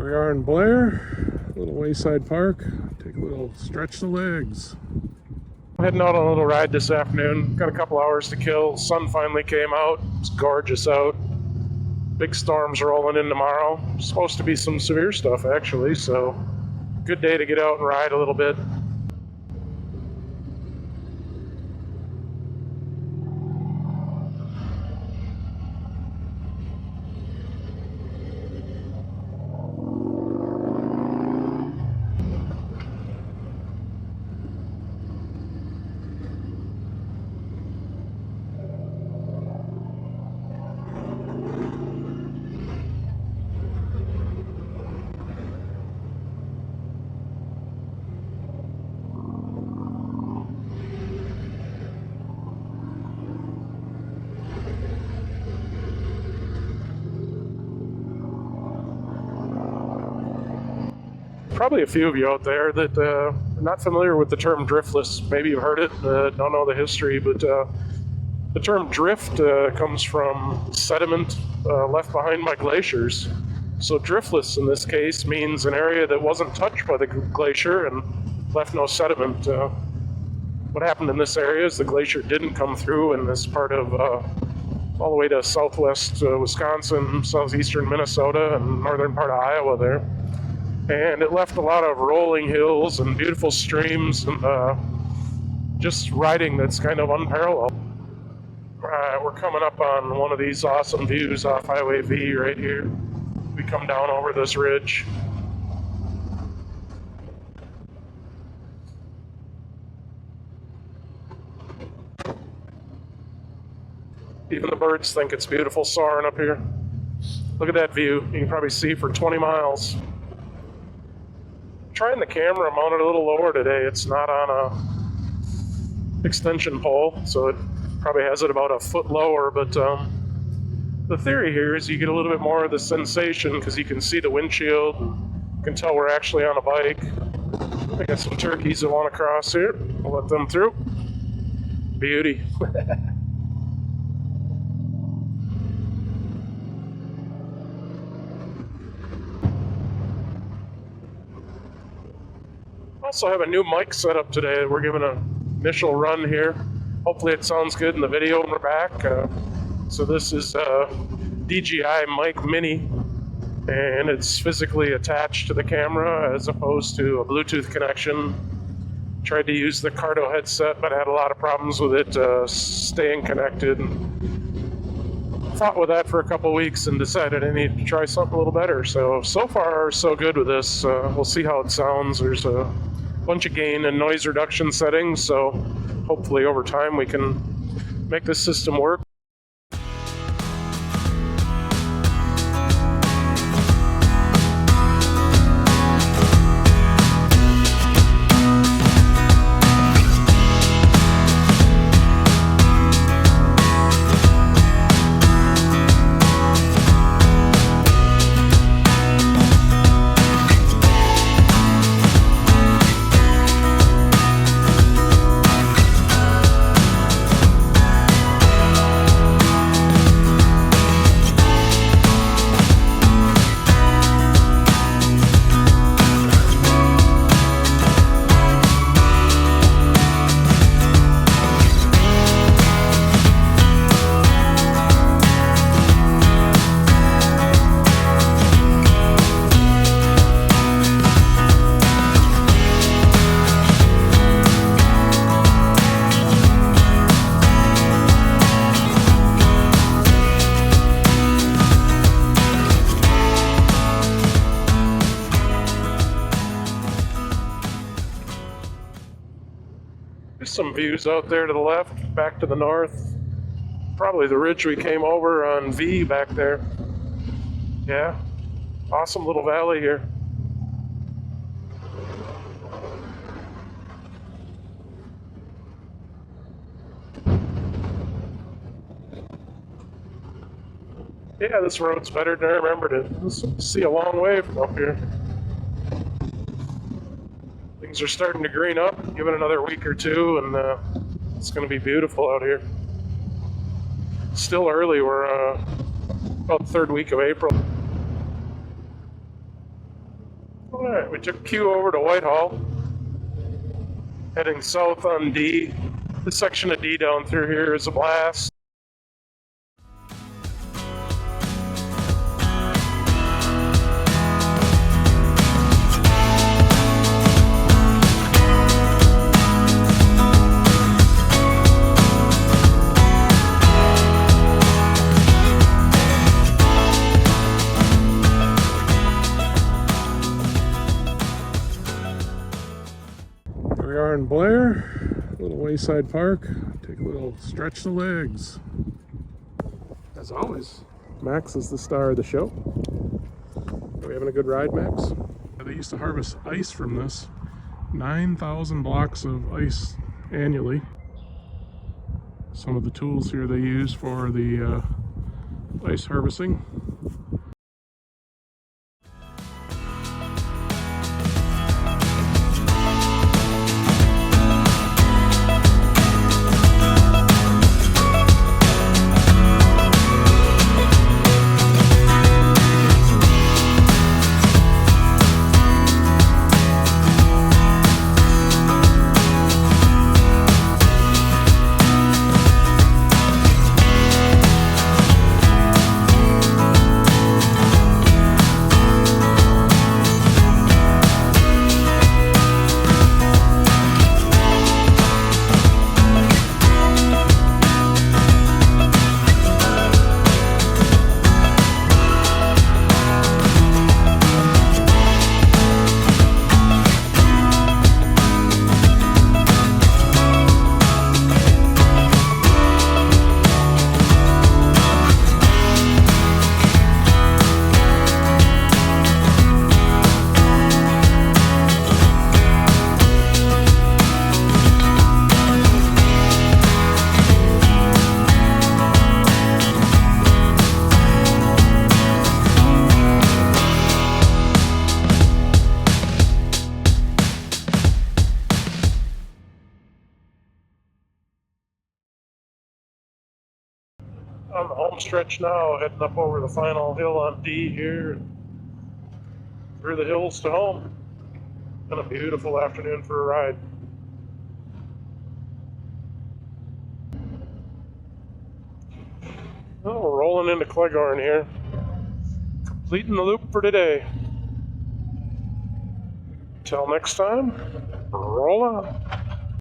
Here we are in Blair, little wayside park. Take a little stretch the legs. Heading out on a little ride this afternoon. Got a couple hours to kill. Sun finally came out. It's gorgeous out. Big storms rolling in tomorrow. Supposed to be some severe stuff actually, so good day to get out and ride a little bit. Probably a few of you out there that are not familiar with the term driftless. Maybe you've heard it, don't know the history, but the term drift comes from sediment left behind by glaciers. So driftless in this case means an area that wasn't touched by the glacier and left no sediment. What happened in this area is the glacier didn't come through in this part of all the way to southwest Wisconsin, southeastern Minnesota, and northern part of Iowa there. And it left a lot of rolling hills and beautiful streams and just riding that's kind of unparalleled. We're coming up on one of these awesome views off Highway V right here. We come down over this ridge. Even the birds think it's beautiful soaring up here. Look at that view. You can probably see for 20 miles. Trying the camera mounted a little lower today. It's not on a extension pole, so it probably has it about a foot lower, but the theory here is you get a little bit more of the sensation because you can see the windshield, you can tell we're actually on a bike. I got some turkeys that want to cross here. I'll let them through. Beauty. Also have a new mic set up today. We're giving an initial run here. Hopefully it sounds good in the video when we're back. So this is a DJI Mic Mini, and it's physically attached to the camera as opposed to a Bluetooth connection. Tried to use the Cardo headset, but had a lot of problems with it staying connected. Fought with that for a couple weeks and decided I need to try something a little better. So far so good with this. We'll see how it sounds. There's a bunch of gain and noise reduction settings, so hopefully over time we can make this system work. Some views out there to the left, back to the north. Probably the ridge we came over on V back there. Yeah, awesome little valley here. Yeah, this road's better than I remembered it. See a long way from up here. Things are starting to green up. Give it another week or two, and it's going to be beautiful out here. Still early. We're about the third week of April. Alright, we took Q over to Whitehall, heading south on D. This section of D down through here is a blast. We are in Blair, a little wayside park. Take a little stretch the legs. As always, Max is the star of the show. Are we having a good ride, Max? They used to harvest ice from this. 9,000 blocks of ice annually. Some of the tools here they use for the ice harvesting. On the home stretch now, heading up over the final hill on D here, through the hills to home. Been a beautiful afternoon for a ride. Well, we're rolling into Cleghorn here, completing the loop for today. Till next time, roll on.